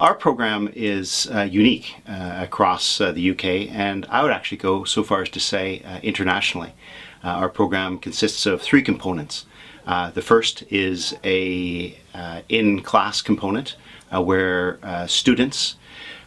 Our program is unique across the UK, and I would actually go so far as to say internationally. Our program consists of three components. The first is a in-class component where students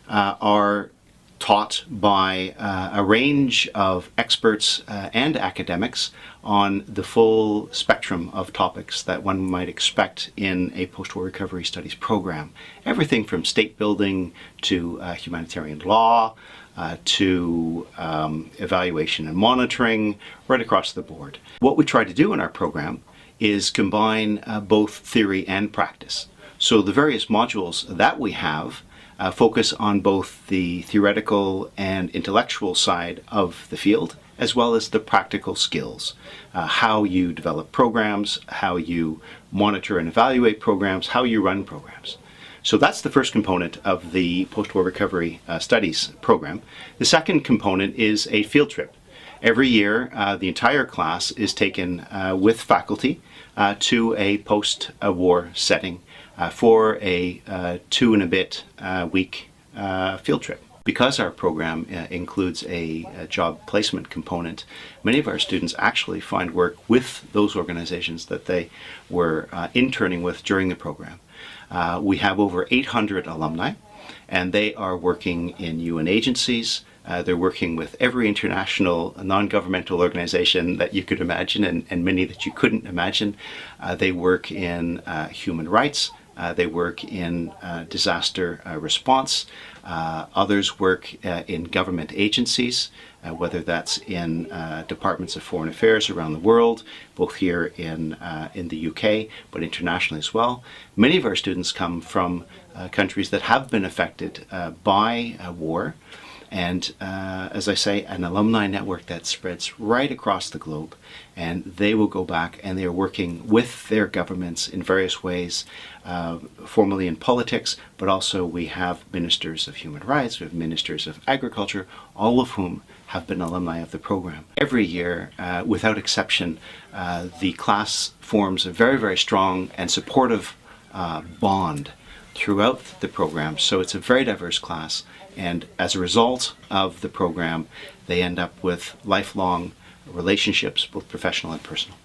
are taught by a range of experts and academics on the full spectrum of topics that one might expect in a post-war recovery studies program. Everything from state building to humanitarian law to evaluation and monitoring, right across the board. What we try to do in our program is combine both theory and practice. So the various modules that we have focus on both the theoretical and intellectual side of the field, as well as the practical skills. How you develop programs, how you monitor and evaluate programs, how you run programs. So that's the first component of the post-war recovery studies program. The second component is a field trip. Every year, the entire class is taken with faculty to a post-war setting for a 2 and a bit week field trip. Because our program includes a job placement component, many of our students actually find work with those organizations that they were interning with during the program. We have over 800 alumni, and they are working in UN agencies. They're working with every international non-governmental organization that you could imagine, and many that you couldn't imagine. They work in human rights. They work in disaster response. Others work in government agencies, whether that's in departments of foreign affairs around the world, both here in the UK, but internationally as well. Many of our students come from countries that have been affected by war. And as I say, an alumni network that spreads right across the globe, and they will go back and they are working with their governments in various ways, formally in politics, but also we have ministers of human rights, we have ministers of agriculture, all of whom have been alumni of the program. Every year, without exception, the class forms a very, very strong and supportive bond throughout the program. So it's a very diverse class, and as a result of the program, they end up with lifelong relationships, both professional and personal.